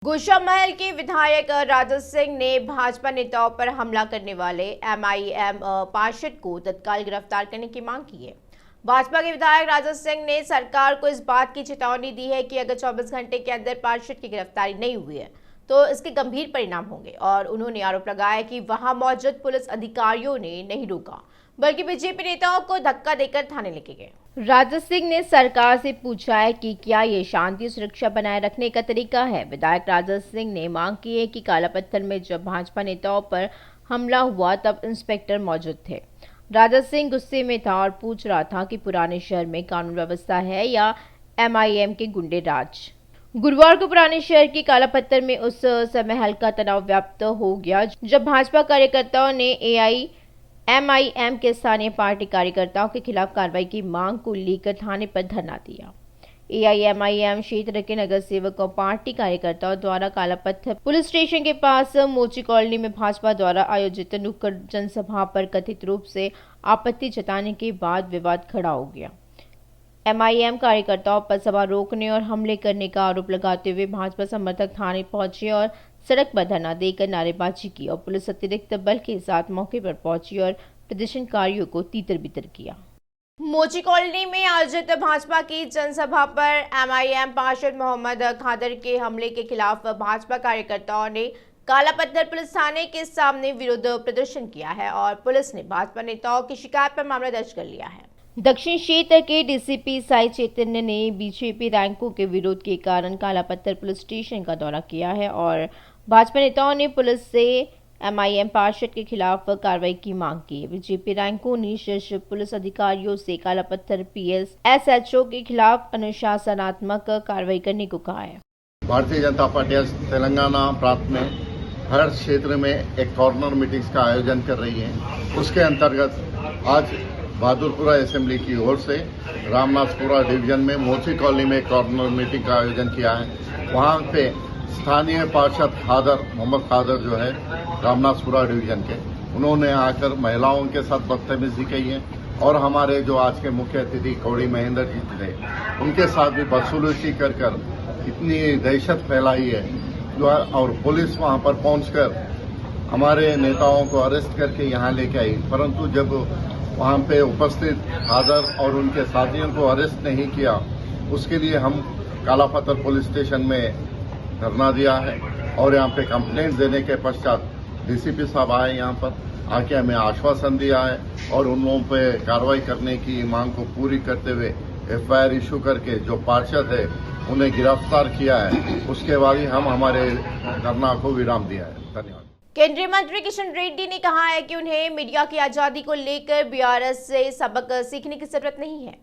गोशामहल के विधायक राजा सिंह ने भाजपा नेताओं पर हमला करने वाले एमआईएम पार्षद को तत्काल गिरफ्तार करने की मांग की है। भाजपा के विधायक राजा सिंह ने सरकार को इस बात की चेतावनी दी है कि अगर 24 घंटे के अंदर पार्षद की गिरफ्तारी नहीं हुई है तो इसके गंभीर परिणाम होंगे और उन्होंने आरोप लगाया कि वहां मौजूद पुलिस अधिकारियों ने नहीं रोका बल्कि बीजेपी नेताओं को धक्का देकर थाने लेके गए। राजा सिंह ने सरकार से पूछा है कि क्या ये शांति सुरक्षा बनाए रखने का तरीका है। विधायक राजा सिंह ने मांग की है कि काला पत्थर में जब भाजपा नेताओं पर हमला हुआ तब इंस्पेक्टर मौजूद थे। राजा सिंह गुस्से में था और पूछ रहा था कि पुराने शहर में कानून व्यवस्था है या एमआईएम के गुंडे राज। गुरुवार को पुराने शहर की काला पत्थर में उस समय हल्का तनाव व्याप्त हो गया जब भाजपा कार्यकर्ताओं ने एमआईएम के स्थानीय पार्टी कार्यकर्ताओं के खिलाफ कार्रवाई की मांग को लेकर थाने पर धरना दिया। एआईएमआईएम क्षेत्र के नगर सेवक और पार्टी कार्यकर्ताओं द्वारा काला पत्थर पुलिस स्टेशन के पास मोची कॉलोनी में भाजपा द्वारा आयोजित नुक्कड़ जनसभा पर कथित रूप से आपत्ति जताने के बाद विवाद खड़ा हो गया। एमआईएम कार्यकर्ताओं पर सभा रोकने और हमले करने का आरोप लगाते हुए भाजपा समर्थक थाने पहुंचे और सड़क पर धरना देकर नारेबाजी की और पुलिस अतिरिक्त बल के साथ मौके पर पहुंची और प्रदर्शनकारियों को तीतर बितर किया। मोची कॉलोनी में आयोजित भाजपा की जनसभा पर एमआईएम पार्षद मोहम्मद खादर के हमले के खिलाफ भाजपा कार्यकर्ताओं ने काला पत्थर पुलिस थाने के सामने विरोध प्रदर्शन किया है और पुलिस ने भाजपा नेताओं की शिकायत पर मामला दर्ज कर लिया है। दक्षिण क्षेत्र के डीसीपी साई चैतन्य ने बीजेपी रैंकों के विरोध के कारण काला पत्थर पुलिस स्टेशन का दौरा किया है और भाजपा नेताओं ने पुलिस से एमआईएम पार्षद के खिलाफ कार्रवाई की मांग की है। बीजेपी रैंकों ने शीर्ष पुलिस अधिकारियों से काला पत्थर पीएस एसएचओ के खिलाफ अनुशासनात्मक कार्रवाई करने को कहा है। भारतीय जनता पार्टी तेलंगाना प्रांत में हर क्षेत्र में एक कॉर्नर मीटिंग्स का आयोजन कर रही है। उसके अंतर्गत आज बहादुरपुरा असेंबली की ओर से रामनाथपुरा डिवीजन में मोची कॉलोनी में कॉर्नर मीटिंग का आयोजन किया है। वहां पे स्थानीय पार्षद मोहम्मद खादर जो है रामनाथपुरा डिवीजन के, उन्होंने आकर महिलाओं के साथ बदतमीजी की है और हमारे जो आज के मुख्य अतिथि कौड़ी महेंद्र जी थे उनके साथ भी बदसलूकी कर इतनी दहशत फैलाई है और पुलिस वहां पर पहुंचकर हमारे नेताओं को अरेस्ट करके यहां लेके आई, परंतु जब वहां पे उपस्थित खादर और उनके साथियों को अरेस्ट नहीं किया उसके लिए हम काला पत्थर पुलिस स्टेशन में धरना दिया है और यहाँ पे कंप्लेंट देने के पश्चात डीसीपी साहब आए, यहाँ पर आके हमें आश्वासन दिया है और उन लोगों पे कार्रवाई करने की मांग को पूरी करते हुए एफआईआर इशू करके जो पार्षद है उन्हें गिरफ्तार किया है। उसके बाद ही हम हमारे धरना को विराम दिया है। धन्यवाद। केंद्रीय मंत्री किशन रेड्डी ने कहा है कि उन्हें मीडिया की आजादी को लेकर बीआरएस से सबक सीखने की जरूरत नहीं है।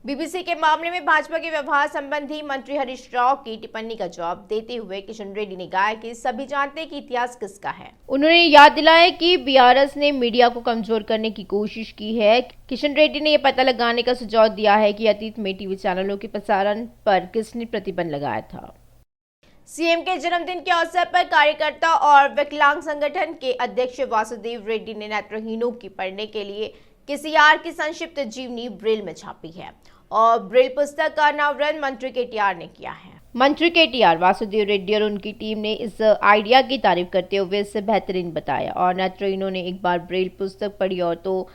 बीबीसी के मामले में भाजपा के व्यवहार संबंधी मंत्री हरीश राव की टिप्पणी का जवाब देते हुए किशन रेड्डी ने कहा कि सभी जानते हैं कि इतिहास किसका है। उन्होंने याद दिलाया कि बीआरएस ने मीडिया को कमजोर करने की कोशिश की है। किशन रेड्डी ने यह पता लगाने का सुझाव दिया है कि अतीत में टीवी चैनलों के प्रसारण पर किसने प्रतिबंध लगाया था। सीएम के जन्मदिन के अवसर पर कार्यकर्ता और विकलांग संगठन के अध्यक्ष वासुदेव रेड्डी ने नेत्रहीनों की पढ़ने के लिए केसीआर की संक्षिप्त जीवनी ब्रेल में छापी है और ब्रेल पुस्तक का अनावरण मंत्री केटीआर ने किया है। मंत्री केटीआर वासुदेव रेड्डी और उनकी टीम ने इस आइडिया की तारीफ करते हुए इसे बेहतरीन बताया और नेत्रहीनों ने एक बार ब्रेल पुस्तक पढ़ी और तो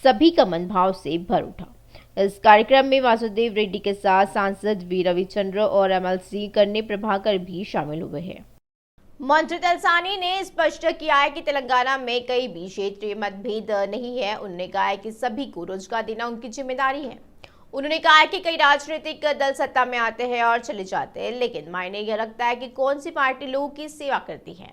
सभी का मन भाव से भर उठा। इस कार्यक्रम में वासुदेव रेड्डी के साथ सांसद वी रविचंद्र और एमएलसी कर्णी प्रभाकर भी शामिल हुए हैं। मंत्री तलसानी ने स्पष्ट किया है कि तेलंगाना में कई भी क्षेत्रीय मतभेद नहीं है। उन्होंने कहा है कि सभी को रोजगार देना उनकी जिम्मेदारी है। उन्होंने कहा है कि कई राजनीतिक दल सत्ता में आते हैं और चले जाते हैं, लेकिन मायने यह रखता है कि कौन सी पार्टी लोगों की सेवा करती है।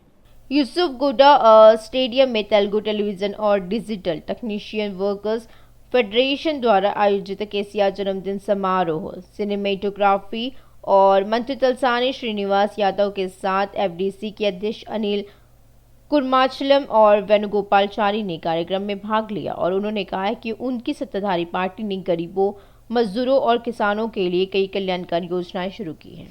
यूसुफ गुडा स्टेडियम में तेलुगु टेलीविजन और डिजिटल टेक्नीशियन वर्कर्स फेडरेशन द्वारा आयोजित केसीआर जन्मदिन समारोह सिनेमेटोग्राफी और मंत्री तलसानी श्रीनिवास यादव के साथ एफडीसी के अध्यक्ष अनिल कुर्माचलम और वेणुगोपालचारी ने कार्यक्रम में भाग लिया और उन्होंने कहा है कि उनकी सत्ताधारी पार्टी ने गरीबों, मजदूरों और किसानों के लिए कई कल्याणकारी योजनाएं शुरू की हैं।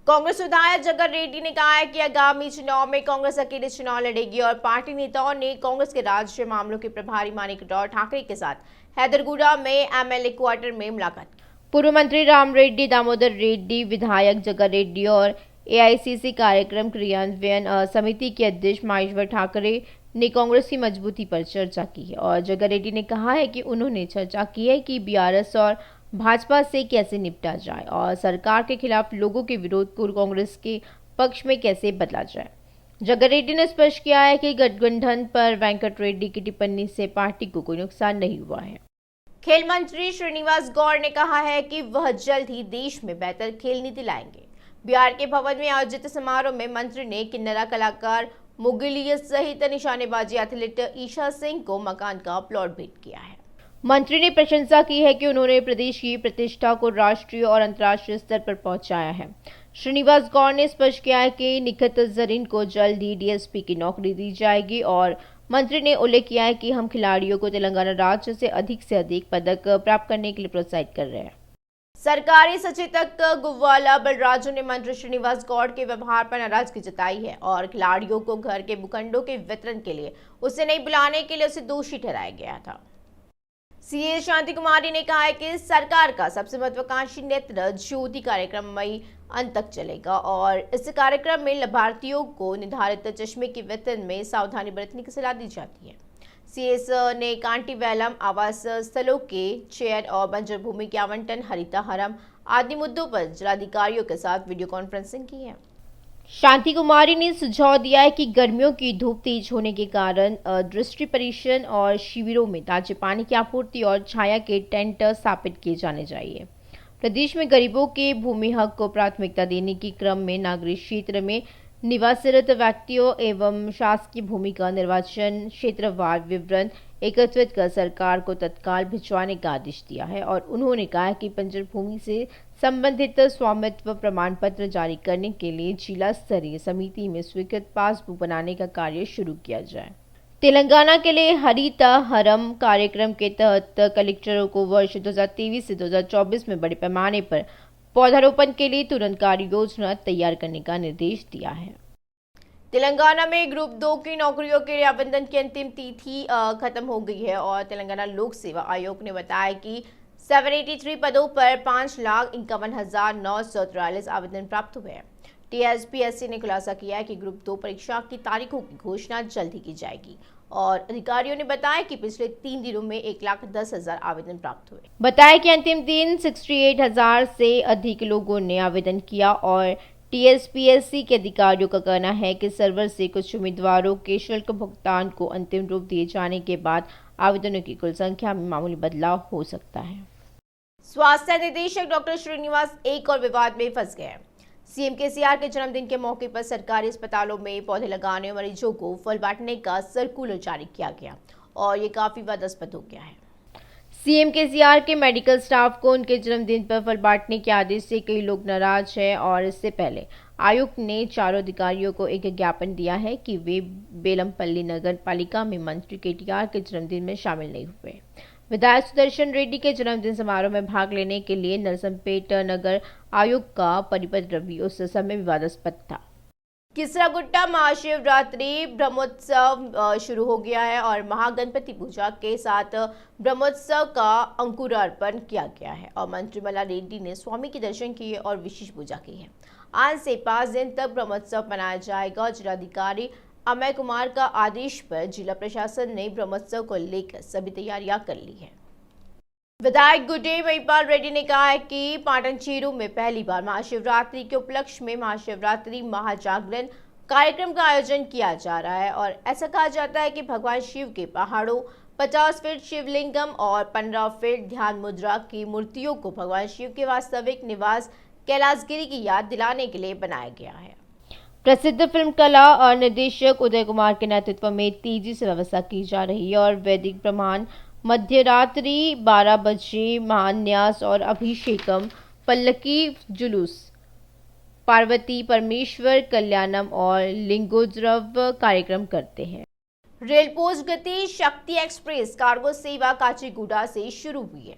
कांग्रेस विधायक जगन रेड्डी ने कहा है कि आगामी चुनाव में कांग्रेस अकेले चुनाव लड़ेगी और पार्टी नेताओं ने कांग्रेस के राज्य मामलों के प्रभारी माणिक ठाकरे के साथ हैदरगुड़ा में एमएलए क्वार्टर में मुलाकात की। पूर्व मंत्री राम रेड्डी, दामोदर रेड्डी, विधायक जगन रेड्डी और एआईसीसी कार्यक्रम क्रियान्वयन समिति के अध्यक्ष माहेश्वर ठाकरे ने कांग्रेस की मजबूती पर चर्चा की है और जग्गा रेड्डी ने कहा है कि उन्होंने चर्चा की है कि बीआरएस और भाजपा से कैसे निपटा जाए और सरकार के खिलाफ लोगों के विरोध को कांग्रेस के पक्ष में कैसे बदला जाए। जग्गा रेड्डी ने स्पष्ट किया है कि गठबंधन पर वेंकट रेड्डी की टिप्पणी से पार्टी को कोई नुकसान नहीं हुआ है। खेल मंत्री श्रीनिवास गौड़ ने कहा है कि वह जल्द ही देश में बेहतर खेल नीति लाएंगे। बिहार के भवन में आयोजित समारोह में मंत्री ने किन्नरा कलाकार मुगिलिया सहित निशानेबाजी एथलीट ईशा सिंह को मकान का प्लॉट भेंट किया है। मंत्री ने प्रशंसा की है कि उन्होंने प्रदेश की प्रतिष्ठा को राष्ट्रीय और अंतर्राष्ट्रीय स्तर पर पहुंचाया है। श्रीनिवास गौड़ ने स्पष्ट किया है कि निखत जरीन को जल्द ही डीएसपी की नौकरी दी जाएगी और मंत्री ने उल्लेख किया है कि हम खिलाड़ियों को तेलंगाना राज्य से अधिक पदक प्राप्त करने के लिए प्रोत्साहित कर रहे हैं। सरकारी सचेतक गुव्वाला बलराजू ने मंत्री श्रीनिवास गौड़ के व्यवहार पर नाराजगी जताई है और खिलाड़ियों को घर के भूखंडों के वितरण के लिए उसे नहीं बुलाने के लिए उसे दोषी ठहराया गया था। सीए शांति कुमारी ने कहा है कि सरकार का सबसे महत्वाकांक्षी नेत्र ज्योति कार्यक्रम मई अंत तक चलेगा और इस कार्यक्रम में लाभार्थियों को निर्धारित चश्मे के वितरण में सावधानी बरतने की सलाह दी जाती है। सीएस ने कांटीवैलम आवास स्थलों के चयन और बंजर भूमि के आवंटन, हरिता हरम आदि मुद्दों पर जिलाधिकारियों के साथ वीडियो कॉन्फ्रेंसिंग की है। शांति कुमारी ने सुझाव दिया है कि गर्मियों की धूप तेज होने के कारण दृष्टि परीक्षण और शिविरों में ताजे पानी की आपूर्ति और छाया के टेंट स्थापित किए जाने चाहिए। प्रदेश में गरीबों के भूमि हक को प्राथमिकता देने के क्रम में नागरिक क्षेत्र में निवासरत व्यक्तियों एवं शासकीय भूमि का निर्वाचन क्षेत्रवार विवरण एकत्रित कर सरकार को तत्काल भिजवाने का आदेश दिया है और उन्होंने कहा कि बंजर भूमि से संबंधित स्वामित्व प्रमाण पत्र जारी करने के लिए जिला स्तरीय समिति में स्वीकृत पासबुक बनाने का कार्य शुरू किया जाए। तेलंगाना के लिए हरिता हरम कार्यक्रम के तहत कलेक्टरों को वर्ष 2023 से 2024 में बड़े पैमाने पर पौधारोपण के लिए तुरंत कार्य योजना तैयार करने का निर्देश दिया है। तेलंगाना में ग्रुप 2 की नौकरियों के लिए आवेदन की अंतिम तिथि खत्म हो गई है और तेलंगाना लोक सेवा आयोग ने बताया कि 783 पदों पर 5,51,943 आवेदन प्राप्त हुए हैं। टीएसपीएससी ने खुलासा किया है कि ग्रुप 2 परीक्षा की तारीखों की घोषणा जल्द ही की जाएगी और अधिकारियों ने बताया कि पिछले 3 दिनों में 1,10,000 आवेदन प्राप्त हुए। बताया कि अंतिम दिन 68,000 से अधिक लोगों ने आवेदन किया और टीएसपीएससी के अधिकारियों का कहना है कि सर्वर से कुछ उम्मीदवारों के शुल्क भुगतान को अंतिम रूप दिए जाने के बाद आवेदनों की कुल संख्या में मामूली बदलाव हो सकता है। स्वास्थ्य निदेशक डॉक्टर श्रीनिवास एक और विवाद में फंस गए। सीएम केसीआर के जन्मदिन के मौके पर सरकारी अस्पतालों में पौधे लगाने वाले मरीजों को फल बांटने का सर्कुलर जारी किया गया और ये काफी विवादास्पद हो गया है। सीएम केसीआर के मेडिकल स्टाफ को उनके जन्मदिन पर फल बांटने के आदेश से कई लोग नाराज हैं और इससे पहले आयुक्त ने चारों अधिकारियों को एक ज्ञापन दिया है कि वे बेलमपल्ली नगर पालिका में मंत्री केटीआर के जन्मदिन में शामिल नहीं हुए। विधायक सुदर्शन रेड्डी के जन्मदिन समारोह में भाग लेने के लिए नरसंपेट नगर आयुक्त का परिपत्र भी उस समय विवादास्पद था। किसरागुट्टा महाशिवरात्रि ब्रह्मोत्सव शुरू हो गया है और महागणपति पूजा के साथ ब्रह्मोत्सव का अंकुरार्पण किया गया है और मंत्री मला रेड्डी ने स्वामी के दर्शन किए और विशेष पूजा की है। आज से 5 दिन तक ब्रह्मोत्सव मनाया जाएगा। जिलाधिकारी अमय कुमार का आदेश पर जिला प्रशासन ने ब्रह्मोत्सव को लेकर सभी तैयारियां कर ली है। विधायक गुड्डे महिपाल रेड्डी ने कहा है कि पाटन चीरू में पहली बार महाशिवरात्रि के उपलक्ष्य में महाशिवरात्रि महाजागरण कार्यक्रम का आयोजन किया जा रहा है और ऐसा कहा जाता है कि भगवान शिव के पहाड़ों 50 फीट शिवलिंगम और 15 फीट ध्यान मुद्रा की मूर्तियों को भगवान शिव के वास्तविक निवास कैलाशगिरी की याद दिलाने के लिए बनाया गया है। प्रसिद्ध फिल्म कला और निर्देशक उदय कुमार के नेतृत्व में तेजी से व्यवस्था की जा रही है और वैदिक प्रमाण मध्यरात्रि 12 बजे महान्यास और अभिषेकम पल्लकी जुलूस पार्वती परमेश्वर कल्याणम और लिंगोद्रव कार्यक्रम करते हैं। रेल पोस्ट गति शक्ति एक्सप्रेस कार्गो सेवा काचीगुडा से शुरू हुई है।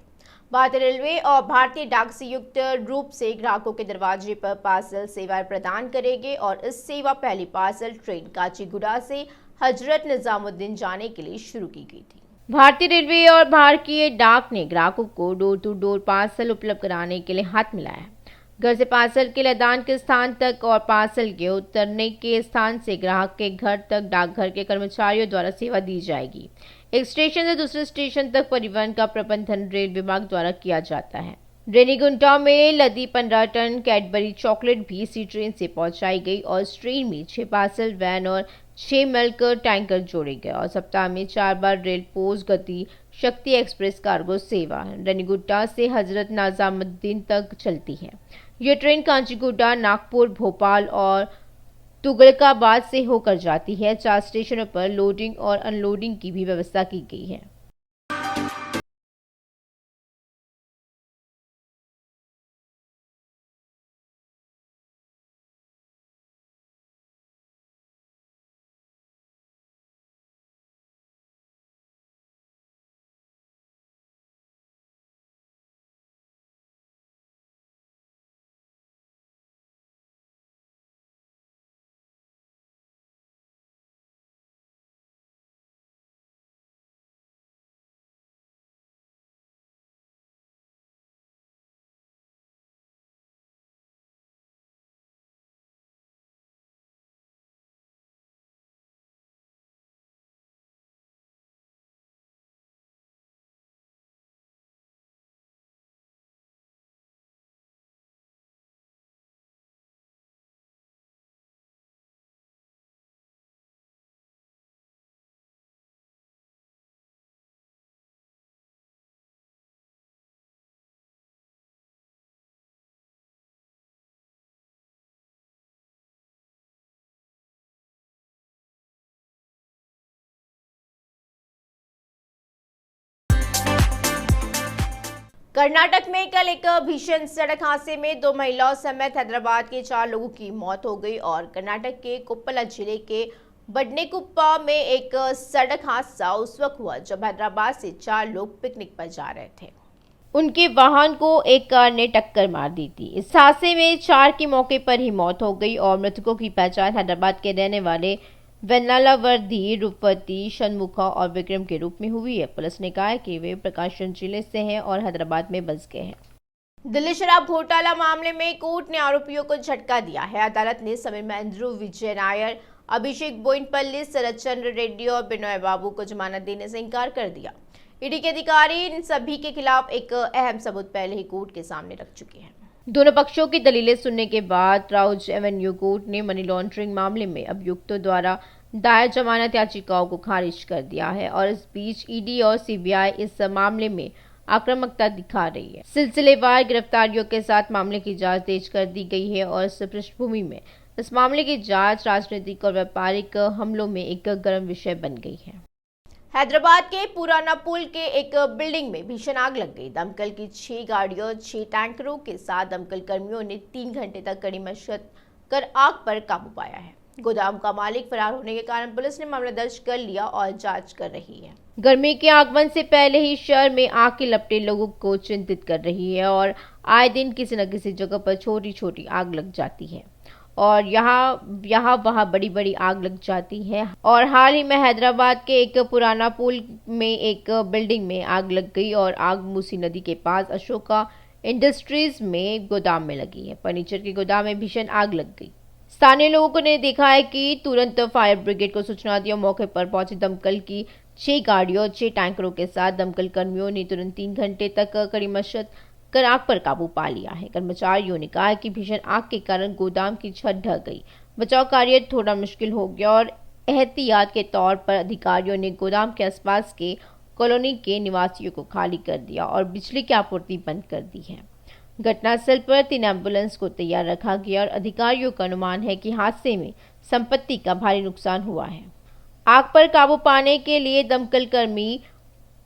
भारतीय रेलवे और भारतीय डाक संयुक्त रूप से ग्राहकों के दरवाजे पर पार्सल सेवाएं प्रदान करेंगे और इस सेवा पहली पार्सल ट्रेन काचीगुडा से हजरत निजामुद्दीन जाने के लिए शुरू की गई थी। भारतीय रेलवे और भारतीय डाक ने ग्राहकों को डोर टू डोर पार्सल उपलब्ध कराने के लिए हाथ मिलाया है। घर से पार्सल के लदान के स्थान तक और पार्सल के उतरने के स्थान से ग्राहक के घर तक डाकघर के कर्मचारियों द्वारा सेवा दी जाएगी। एक स्टेशन से दूसरे स्टेशन तक परिवहन का प्रबंधन रेल विभाग द्वारा किया जाता है। रेनीगुंटा में लदी 15 टन कैडबरी चॉकलेट भी इसी ट्रेन से पहुंचाई गई और इस ट्रेन में 6 पार्सल वैन और 6 मिल्क टैंकर जोड़े गए और सप्ताह में 4 बार रेल पोस्ट गति शक्ति एक्सप्रेस कार्गो सेवा रेनीगुंटा से हजरत निजामुद्दीन तक चलती है। यह ट्रेन कांचीगुड़ा, नागपुर, भोपाल और तुगलकाबाद से होकर जाती है। 4 स्टेशनों पर लोडिंग और अनलोडिंग की भी व्यवस्था की गई है। कर्नाटक में कल एक भीषण सड़क हादसे में 2 महिलाओं समेत हैदराबाद के 4 लोगों की मौत हो गई और कर्नाटक के कोप्पला जिले के बडनेकुप्पा में एक सड़क हादसा उस वक्त हुआ जब हैदराबाद से 4 लोग पिकनिक पर जा रहे थे। उनके वाहन को एक कार ने टक्कर मार दी थी। इस हादसे में 4 की मौके पर ही मौत हो गई और मृतकों की पहचान हैदराबाद के रहने वाले वेन्नालावर्दी, रूपवती, षणमुखा और विक्रम के रूप में हुई है। पुलिस ने कहा है कि वे प्रकाशन जिले से हैं और हैदराबाद में बस गए हैं। दिल्ली शराब घोटाला मामले में कोर्ट ने आरोपियों को झटका दिया है। अदालत ने समीर महेंद्रू, विजय नायर, अभिषेक बोइनपल्ली, शरद चंद्र रेड्डी और बिनोय बाबू को जमानत देने से इनकार कर दिया। ईडी के अधिकारी इन सभी के खिलाफ एक अहम सबूत पहले ही कोर्ट के सामने रख चुके हैं। दोनों पक्षों की दलीलें सुनने के बाद राउज एवेन्यू कोर्ट ने मनी लॉन्ड्रिंग मामले में अभियुक्तों द्वारा दायर जमानत याचिकाओं को खारिज कर दिया है और इस बीच ईडी और सीबीआई इस मामले में आक्रामकता दिखा रही है। सिलसिलेवार गिरफ्तारियों के साथ मामले की जांच तेज कर दी गई है और इस पृष्ठभूमि में इस मामले की जांच राजनीतिक और व्यापारिक हमलों में एक गर्म विषय बन गई है। हैदराबाद के पुराना पुल के एक बिल्डिंग में भीषण आग लग गई। दमकल की 6 गाड़ियों 6 टैंकरों के साथ दमकल कर्मियों ने 3 घंटे तक कड़ी मशक्कत कर आग पर काबू पाया है। गोदाम का मालिक फरार होने के कारण पुलिस ने मामला दर्ज कर लिया और जांच कर रही है। गर्मी के आगमन से पहले ही शहर में आग की लपटें लोगों को चिंतित कर रही है और आए दिन किसी न किसी जगह पर छोटी छोटी आग लग जाती है और यहाँ वहाँ बड़ी बड़ी आग लग जाती है। और हाल ही में हैदराबाद के एक पुराना पुल में एक बिल्डिंग में आग लग गई और आग मूसी नदी के पास अशोका इंडस्ट्रीज में गोदाम में लगी है। फर्नीचर के गोदाम में भीषण आग लग गई। स्थानीय लोगों ने देखा है कि तुरंत फायर ब्रिगेड को सूचना दी और मौके पर पहुंची दमकल की 6 गाड़ियों 6 टैंकरों के साथ दमकल कर्मियों ने तुरंत 3 घंटे तक कड़ी मशक्कत कर आग पर काबू पा लिया है। कर्मचारियों ने कहा कि भीषण आग के कारण गोदाम की छत ढह गई। बचाव कार्य थोड़ा मुश्किल हो गया और एहतियात के तौर पर अधिकारियों ने गोदाम के आसपास के कॉलोनी के निवासियों को खाली कर दिया और बिजली की आपूर्ति बंद कर दी है। घटनास्थल पर 3 एम्बुलेंस को तैयार रखा गया और अधिकारियों का अनुमान है कि हादसे में संपत्ति का भारी नुकसान हुआ है। आग पर काबू पाने के लिए दमकल कर्मी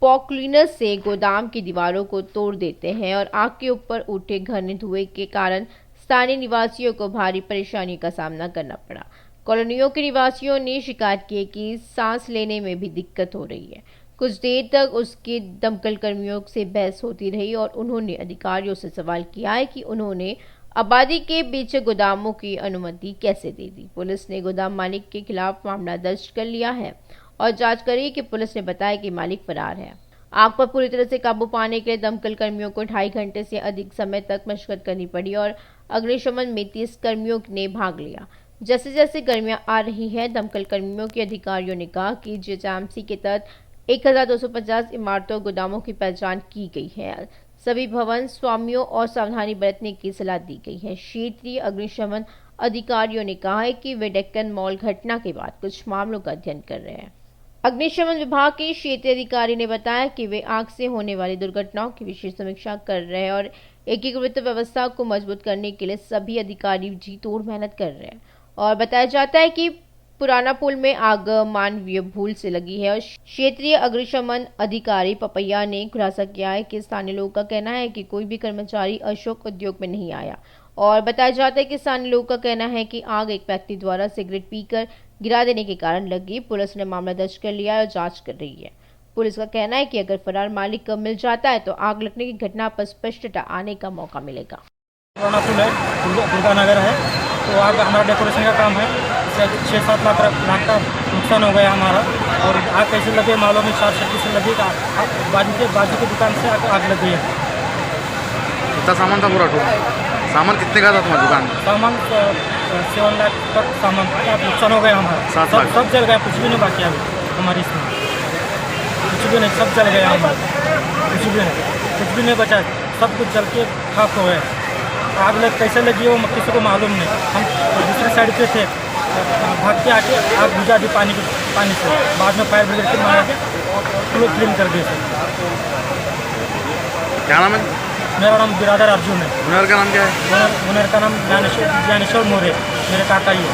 पॉकलिनर से गोदाम की दीवारों को तोड़ देते हैं और आग के ऊपर उठे घने धुएं के कारण स्थानीय निवासियों को भारी परेशानी का सामना करना पड़ा। कॉलोनियों के निवासियों ने शिकायत की कि सांस लेने में भी दिक्कत हो रही है। कुछ देर तक उसके दमकल कर्मियों से बहस होती रही और उन्होंने अधिकारियों से सवाल किया है कि उन्होंने आबादी के बीच गोदामों की अनुमति कैसे दे दी। पुलिस ने गोदाम मालिक के खिलाफ मामला दर्ज कर लिया है और जांच करी कि पुलिस ने बताया कि मालिक फरार है। आग पर पूरी तरह से काबू पाने के लिए दमकल कर्मियों को 2.5 घंटे से अधिक समय तक मशक्कत करनी पड़ी और अग्निशमन में 30 कर्मियों ने भाग लिया। जैसे जैसे गर्मियां आ रही है, दमकल कर्मियों के अधिकारियों ने कहा कि जीएचएमसी के तहत 1250 इमारतों और गोदामों की पहचान की गई है। सभी भवन स्वामियों और सावधानी बरतने की सलाह दी गई है। क्षेत्रीय अग्निशमन अधिकारियों ने कहा है कि वे डेक्कन मॉल घटना के बाद कुछ मामलों का अध्ययन कर रहे हैं। अग्निशमन विभाग के क्षेत्रीय अधिकारी ने बताया कि वे आग से होने वाली दुर्घटनाओं की विशेष समीक्षा कर रहे हैं और एकीकृत व्यवस्था को मजबूत करने के लिए सभी अधिकारी जी तोड़ मेहनत कर रहे हैं। और बताया जाता है कि पुराना पुल में आग मानवीय भूल से लगी है और क्षेत्रीय अग्निशमन अधिकारी पपैया ने खुलासा किया है कि स्थानीय लोगों का कहना है कि कोई भी कर्मचारी अशोक उद्योग में नहीं आया। और बताया जाता है कि स्थानीय लोगों का कहना है कि आग एक व्यक्ति द्वारा सिगरेट पीकर गिरा देने के कारण लगी। पुलिस ने मामला दर्ज कर लिया और जांच कर रही है। पुलिस का कहना है कि अगर फरार मालिक मिल जाता है तो आग लगने की घटना पर स्पष्टता आने का मौका मिलेगा। पुराना पुल है, दुर्गा नगर है, तो आग हमारा डेकोरेशन का काम है। 6-7 लाख का नुकसान हो गया हमारा। और आग कैसे लगे मालूम नहीं, शॉर्ट सर्किट से लगी। बाजू की दुकान से आग लगी है। कितना सामान था पूरा टोटल? सामान कितने का था तुम्हारी दुकान में? सामान 7 लाख तक सामान का नुकसान हो गया हमारा। 7 लाख सब जल गया, कुछ भी नहीं बाकी अभी हमारी इसमें, कुछ भी नहीं, सब जल गया हमारा, कुछ भी नहीं बचा, सब कुछ जल के खाक हो गया। आग लग कैसे लगी वो किसी को मालूम नहीं। हम दूसरे साइड पे थे, भाग के आके आग बुझा दी पानी से। बाद में फायर ब्रिगेड से मारा के फ्लो क्लीन कर दिए। क्या नाम है? मेरा नाम बिरादर अर्जुन है। ओनर का नाम क्या है? ओनर का नाम ज्ञानेश्वर मोरे, मेरे काका ही है।